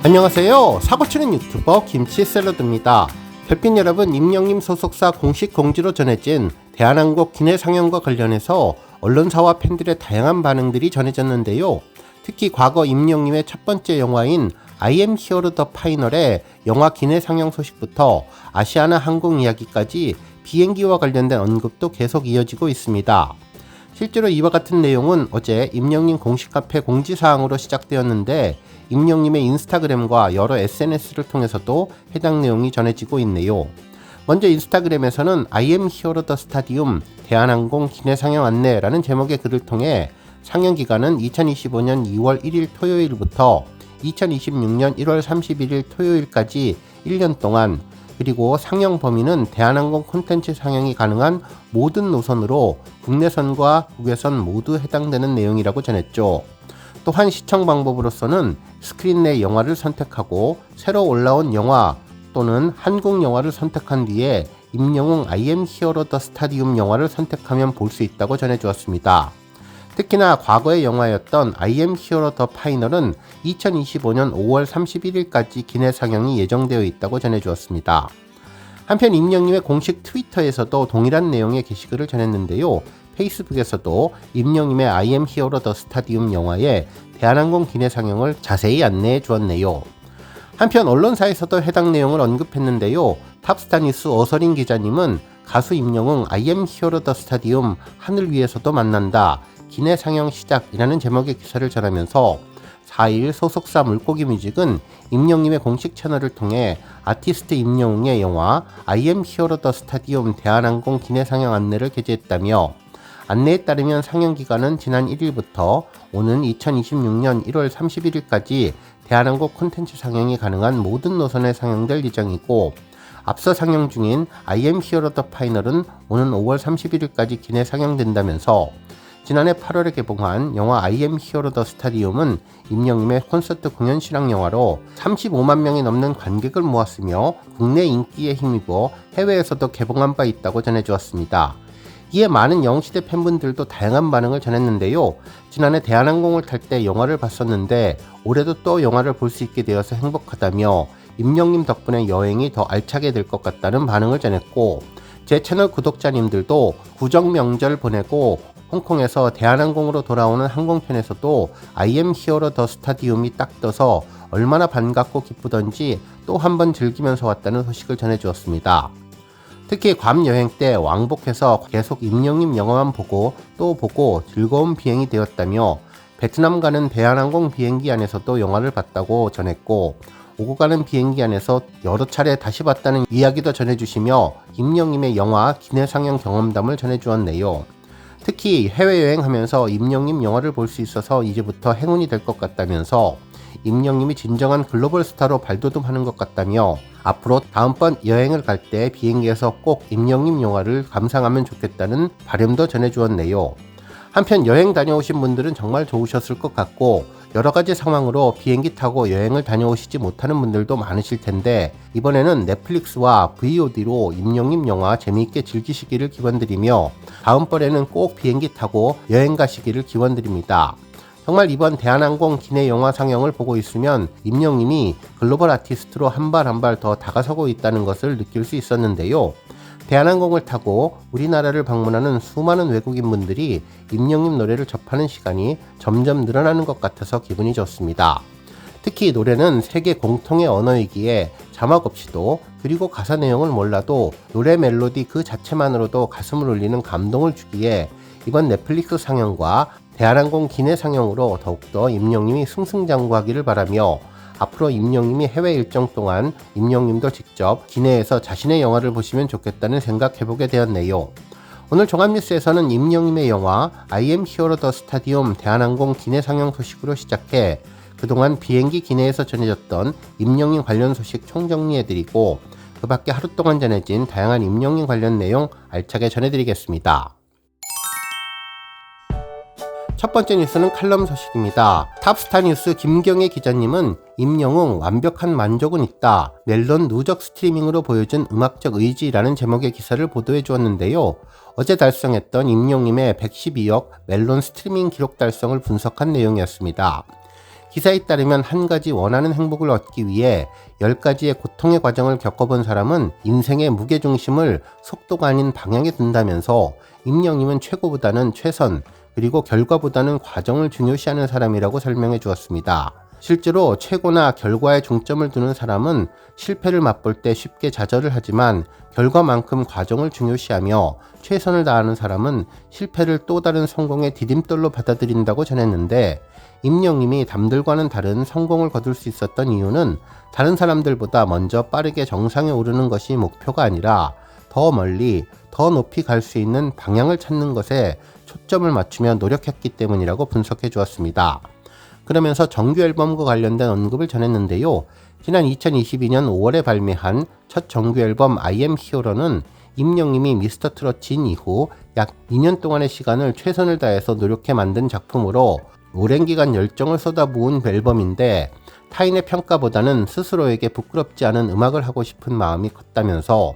안녕하세요. 사고치는 유튜버 김치샐러드입니다. 별빛 여러분, 임영님 소속사 공식 공지로 전해진 대한항공 기내 상영과 관련해서 언론사와 팬들의 다양한 반응들이 전해졌는데요. 특히 과거 임영님의 첫 번째 영화인 I am hero the final의 영화 기내 상영 소식부터 아시아나 항공 이야기까지 비행기와 관련된 언급도 계속 이어지고 있습니다. 실제로 이와 같은 내용은 어제 임영님 공식 카페 공지사항으로 시작되었는데 임영님의 인스타그램과 여러 SNS를 통해서도 해당 내용이 전해지고 있네요. 먼저 인스타그램에서는 I am hero the stadium 대한항공 기내 상영 안내라는 제목의 글을 통해 상영 기간은 2025년 2월 1일 토요일부터 2026년 1월 31일 토요일까지 1년 동안, 그리고 상영 범위는 대한항공 콘텐츠 상영이 가능한 모든 노선으로 국내선과 국외선 모두 해당되는 내용이라고 전했죠. 또한 시청 방법으로서는 스크린 내 영화를 선택하고 새로 올라온 영화 또는 한국 영화를 선택한 뒤에 임영웅 I am hero the stadium 영화를 선택하면 볼 수 있다고 전해주었습니다. 특히나 과거의 영화였던 I am hero the final은 2025년 5월 31일까지 기내 상영이 예정되어 있다고 전해주었습니다. 한편 임영님의 공식 트위터에서도 동일한 내용의 게시글을 전했는데요. 페이스북에서도 임영님의 I am hero the stadium 영화의 대한항공 기내 상영을 자세히 안내해 주었네요. 한편 언론사에서도 해당 내용을 언급했는데요. 탑스타 뉴스 어서린 기자님은 가수 임영웅 I am hero the stadium 하늘 위에서도 만난다 기내 상영 시작이라는 제목의 기사를 전하면서 4일 소속사 물고기 뮤직은 임영님의 공식 채널을 통해 아티스트 임영웅의 영화 I am hero the stadium 대한항공 기내 상영 안내를 게재했다며, 안내에 따르면 상영 기간은 지난 1일부터 오는 2026년 1월 31일까지 대한항공 콘텐츠 상영이 가능한 모든 노선에 상영될 예정이고, 앞서 상영 중인 I am hero the final은 오는 5월 31일까지 기내 상영된다면서, 지난해 8월에 개봉한 영화 I am hero the stadium은 임영님의 콘서트 공연 실황 영화로 35만 명이 넘는 관객을 모았으며 국내 인기에 힘입어 해외에서도 개봉한 바 있다고 전해주었습니다. 이에 많은 영웅시대 팬분들도 다양한 반응을 전했는데요. 지난해 대한항공을 탈 때 영화를 봤었는데 올해도 또 영화를 볼 수 있게 되어서 행복하다며 임영님 덕분에 여행이 더 알차게 될 것 같다는 반응을 전했고, 제 채널 구독자님들도 구정 명절 보내고 홍콩에서 대한항공으로 돌아오는 항공편에서도 I am hero the stadium이 딱 떠서 얼마나 반갑고 기쁘던지 또 한 번 즐기면서 왔다는 소식을 전해주었습니다. 특히 괌 여행 때 왕복해서 계속 임영님 영화만 보고 또 보고 즐거운 비행이 되었다며, 베트남 가는 대한항공 비행기 안에서도 영화를 봤다고 전했고, 오고 가는 비행기 안에서 여러 차례 다시 봤다는 이야기도 전해주시며 임영님의 영화 기내 상영 경험담을 전해주었네요. 특히 해외여행하면서 임영님 영화를 볼 수 있어서 이제부터 행운이 될 것 같다면서 임영님이 진정한 글로벌 스타로 발돋움하는 것 같다며, 앞으로 다음번 여행을 갈 때 비행기에서 꼭 임영님 영화를 감상하면 좋겠다는 바람도 전해주었네요. 한편 여행 다녀오신 분들은 정말 좋으셨을 것 같고, 여러가지 상황으로 비행기 타고 여행을 다녀오시지 못하는 분들도 많으실 텐데 이번에는 넷플릭스와 VOD로 임영님 영화 재미있게 즐기시기를 기원드리며 다음번에는 꼭 비행기 타고 여행 가시기를 기원드립니다. 정말 이번 대한항공 기내 영화 상영을 보고 있으면 임영님이 글로벌 아티스트로 한 발 한 발 더 다가서고 있다는 것을 느낄 수 있었는데요. 대한항공을 타고 우리나라를 방문하는 수많은 외국인분들이 임영님 노래를 접하는 시간이 점점 늘어나는 것 같아서 기분이 좋습니다. 특히 노래는 세계 공통의 언어이기에 자막 없이도, 그리고 가사 내용을 몰라도 노래 멜로디 그 자체만으로도 가슴을 울리는 감동을 주기에 이번 넷플릭스 상영과 대한항공 기내 상영으로 더욱더 임영님이 승승장구하기를 바라며, 앞으로 임영님이 해외 일정 동안 임영님도 직접 기내에서 자신의 영화를 보시면 좋겠다는 생각해보게 되었네요. 오늘 종합뉴스에서는 임영님의 영화 I am hero the stadium 대한항공 기내 상영 소식으로 시작해 그동안 비행기 기내에서 전해졌던 임영님 관련 소식 총정리해드리고, 그 밖에 하루 동안 전해진 다양한 임영님 관련 내용 알차게 전해드리겠습니다. 첫 번째 뉴스는 칼럼 소식입니다. 탑스타 뉴스 김경애 기자님은 임영웅 완벽한 만족은 있다. 멜론 누적 스트리밍으로 보여준 음악적 의지라는 제목의 기사를 보도해 주었는데요. 어제 달성했던 임영웅의 112억 멜론 스트리밍 기록 달성을 분석한 내용이었습니다. 기사에 따르면 한 가지 원하는 행복을 얻기 위해 10가지의 고통의 과정을 겪어본 사람은 인생의 무게중심을 속도가 아닌 방향에 둔다면서 임영님은 최고보다는 최선, 그리고 결과보다는 과정을 중요시하는 사람이라고 설명해 주었습니다. 실제로 최고나 결과에 중점을 두는 사람은 실패를 맛볼 때 쉽게 좌절을 하지만 결과만큼 과정을 중요시하며 최선을 다하는 사람은 실패를 또 다른 성공의 디딤돌로 받아들인다고 전했는데, 임영님이 남들과는 다른 성공을 거둘 수 있었던 이유는 다른 사람들보다 먼저 빠르게 정상에 오르는 것이 목표가 아니라 더 멀리, 더 높이 갈 수 있는 방향을 찾는 것에 초점을 맞추며 노력했기 때문이라고 분석해 주었습니다. 그러면서 정규 앨범과 관련된 언급을 전했는데요. 지난 2022년 5월에 발매한 첫 정규 앨범 I Am Hero는 임영님이 미스터트롯인 이후 약 2년 동안의 시간을 최선을 다해서 노력해 만든 작품으로 오랜 기간 열정을 쏟아부은 앨범인데, 타인의 평가보다는 스스로에게 부끄럽지 않은 음악을 하고 싶은 마음이 컸다면서,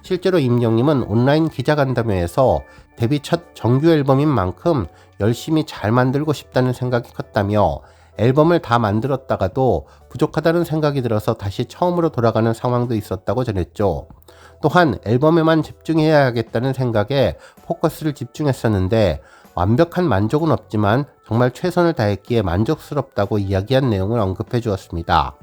실제로 임영님은 온라인 기자간담회에서 데뷔 첫 정규 앨범인 만큼 열심히 잘 만들고 싶다는 생각이 컸다며, 앨범을 다 만들었다가도 부족하다는 생각이 들어서 다시 처음으로 돌아가는 상황도 있었다고 전했죠. 또한 앨범에만 집중해야 하겠다는 생각에 포커스를 집중했었는데 완벽한 만족은 없지만 정말 최선을 다했기에 만족스럽다고 이야기한 내용을 언급해 주었습니다.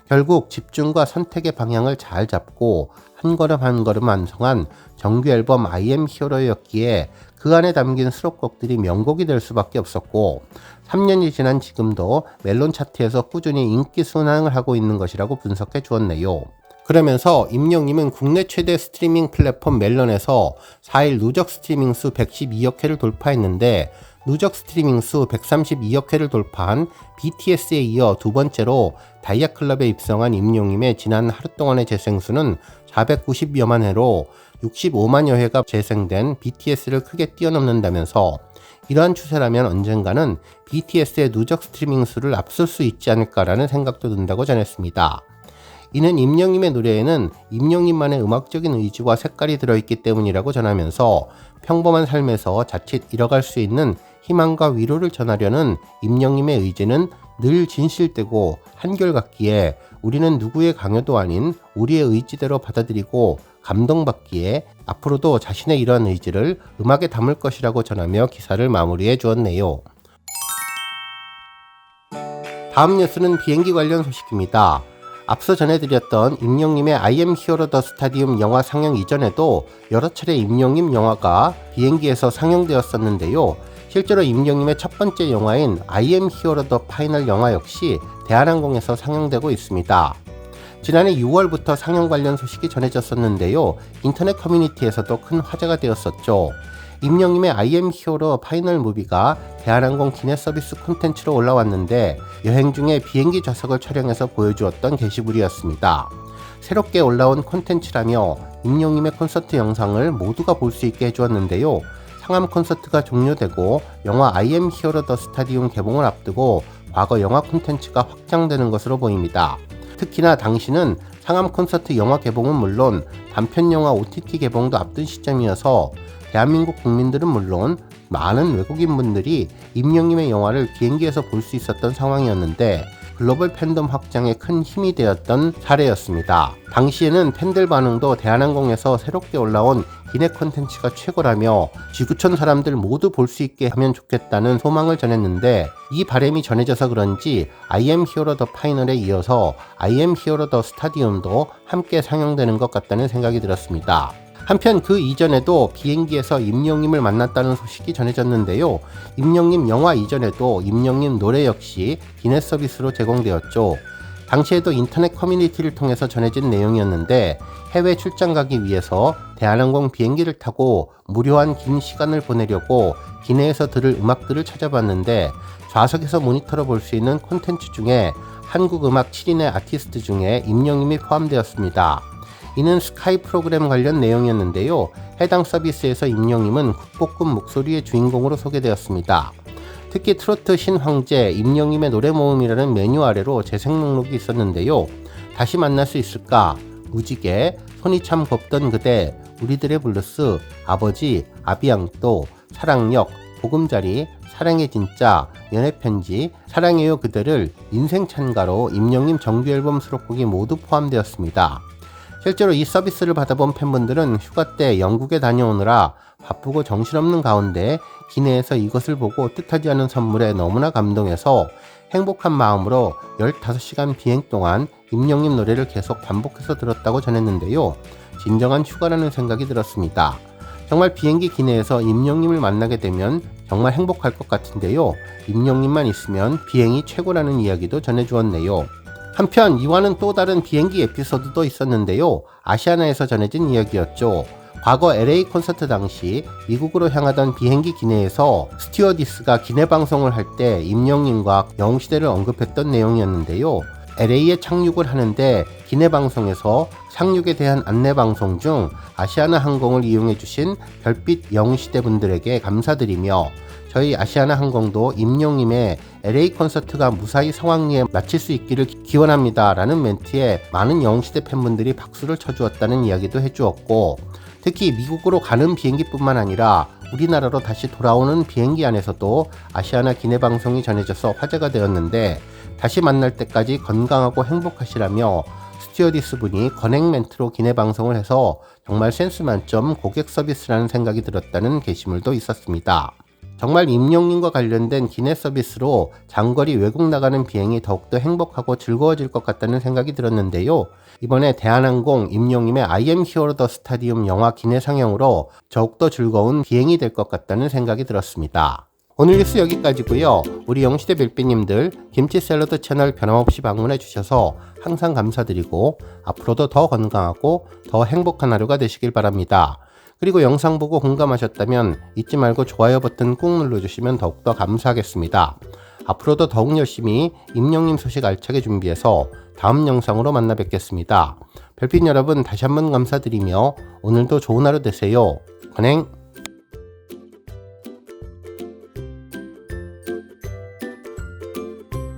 결국 집중과 선택의 방향을 잘 잡고 한 걸음 한 걸음 완성한 정규 앨범 I Am Hero였기에 그 안에 담긴 수록곡들이 명곡이 될 수밖에 없었고, 3년이 지난 지금도 멜론 차트에서 꾸준히 인기 순항을 하고 있는 것이라고 분석해 주었네요. 그러면서 임영님은 국내 최대 스트리밍 플랫폼 멜론에서 4일 누적 스트리밍 수 112억 회를 돌파했는데, 누적 스트리밍 수 132억 회를 돌파한 BTS에 이어 두 번째로 다이아클럽에 입성한 임영님의 지난 하루 동안의 재생수는 490여만 회로 65만여 회가 재생된 BTS를 크게 뛰어넘는다면서, 이러한 추세라면 언젠가는 BTS의 누적 스트리밍 수를 앞설 수 있지 않을까라는 생각도 든다고 전했습니다. 이는 임영님의 노래에는 임영님만의 음악적인 의지와 색깔이 들어있기 때문이라고 전하면서, 평범한 삶에서 자칫 잃어갈 수 있는 희망과 위로를 전하려는 임영님의 의지는 늘 진실되고 한결같기에 우리는 누구의 강요도 아닌 우리의 의지대로 받아들이고 감동받기에 앞으로도 자신의 이러한 의지를 음악에 담을 것이라고 전하며 기사를 마무리해 주었네요. 다음 뉴스는 비행기 관련 소식입니다. 앞서 전해드렸던 임영님의 I Am Hero The Stadium 영화 상영 이전에도 여러 차례 임영님 영화가 비행기에서 상영되었었는데요. 실제로 임영님의 첫 번째 영화인 I Am Hero The Final 영화 역시 대한항공에서 상영되고 있습니다. 지난해 6월부터 상영 관련 소식이 전해졌었는데요. 인터넷 커뮤니티에서도 큰 화제가 되었었죠. 임영님의 I Am Hero 파이널 무비가 대한항공 기내 서비스 콘텐츠로 올라왔는데, 여행 중에 비행기 좌석을 촬영해서 보여주었던 게시물이었습니다. 새롭게 올라온 콘텐츠라며 임영님의 콘서트 영상을 모두가 볼 수 있게 해주었는데요. 상암 콘서트가 종료되고 영화 I Am Hero The Stadium 개봉을 앞두고 과거 영화 콘텐츠가 확장되는 것으로 보입니다. 특히나 당시는 상암 콘서트 영화 개봉은 물론 단편 영화 OTT 개봉도 앞둔 시점이어서 대한민국 국민들은 물론 많은 외국인분들이 임영님의 영화를 비행기에서 볼 수 있었던 상황이었는데, 글로벌 팬덤 확장에 큰 힘이 되었던 사례였습니다. 당시에는 팬들 반응도 대한항공에서 새롭게 올라온 기내 콘텐츠가 최고라며 지구촌 사람들 모두 볼 수 있게 하면 좋겠다는 소망을 전했는데, 이 바람이 전해져서 그런지 I Am Hero The Final에 이어서 I Am Hero The Stadium도 함께 상영되는 것 같다는 생각이 들었습니다. 한편 그 이전에도 비행기에서 임영님을 만났다는 소식이 전해졌는데요. 임영님 영화 이전에도 임영님 노래 역시 기내 서비스로 제공되었죠. 당시에도 인터넷 커뮤니티를 통해서 전해진 내용이었는데, 해외 출장 가기 위해서 대한항공 비행기를 타고 무료한 긴 시간을 보내려고 기내에서 들을 음악들을 찾아봤는데, 좌석에서 모니터로 볼 수 있는 콘텐츠 중에 한국 음악 7인의 아티스트 중에 임영님이 포함되었습니다. 이는 스카이 프로그램 관련 내용이었는데요. 해당 서비스에서 임영님은 국보급 목소리의 주인공으로 소개되었습니다. 특히 트로트 신황제 임영님의 노래 모음이라는 메뉴 아래로 재생 목록이 있었는데요. 다시 만날 수 있을까, 무지개, 손이 참 곱던 그대, 우리들의 블루스, 아버지, 아비앙또, 사랑역, 보금자리, 사랑의 진짜, 연애편지, 사랑해요 그대를, 인생 찬가로 임영님 정규앨범 수록곡이 모두 포함되었습니다. 실제로 이 서비스를 받아본 팬분들은 휴가 때 영국에 다녀오느라 바쁘고 정신없는 가운데 기내에서 이것을 보고 뜻하지 않은 선물에 너무나 감동해서 행복한 마음으로 15시간 비행 동안 임영님 노래를 계속 반복해서 들었다고 전했는데요. 진정한 휴가라는 생각이 들었습니다. 정말 비행기 기내에서 임영님을 만나게 되면 정말 행복할 것 같은데요. 임영님만 있으면 비행이 최고라는 이야기도 전해주었네요. 한편 이와는 또 다른 비행기 에피소드도 있었는데요. 아시아나에서 전해진 이야기였죠. 과거 LA 콘서트 당시 미국으로 향하던 비행기 기내에서 스튜어디스가 기내 방송을 할 때 임영님과 영웅시대를 언급했던 내용이었는데요. LA에 착륙을 하는데 기내 방송에서 착륙에 대한 안내 방송 중 아시아나 항공을 이용해 주신 별빛 영웅시대 분들에게 감사드리며 저희 아시아나 항공도 임영님의 LA 콘서트가 무사히 성황리에 마칠 수 있기를 기원합니다 라는 멘트에 많은 영웅시대 팬분들이 박수를 쳐주었다는 이야기도 해주었고, 특히 미국으로 가는 비행기뿐만 아니라 우리나라로 다시 돌아오는 비행기 안에서도 아시아나 기내 방송이 전해져서 화제가 되었는데, 다시 만날 때까지 건강하고 행복하시라며 스튜어디스 분이 건행 멘트로 기내 방송을 해서 정말 센스 만점 고객 서비스라는 생각이 들었다는 게시물도 있었습니다. 정말 임영님과 관련된 기내 서비스로 장거리 외국 나가는 비행이 더욱더 행복하고 즐거워질 것 같다는 생각이 들었는데요. 이번에 대한항공 임영님의 I am Hero the Stadium 영화 기내 상영으로 더욱더 즐거운 비행이 될 것 같다는 생각이 들었습니다. 오늘 뉴스 여기까지고요. 우리 영시대 별빛님들 김치 샐러드 채널 변함없이 방문해 주셔서 항상 감사드리고 앞으로도 더 건강하고 더 행복한 하루가 되시길 바랍니다. 그리고 영상 보고 공감하셨다면 잊지 말고 좋아요 버튼 꾹 눌러주시면 더욱더 감사하겠습니다. 앞으로도 더욱 열심히 임영님 소식 알차게 준비해서 다음 영상으로 만나 뵙겠습니다. 별빛 여러분 다시 한번 감사드리며 오늘도 좋은 하루 되세요. 건행!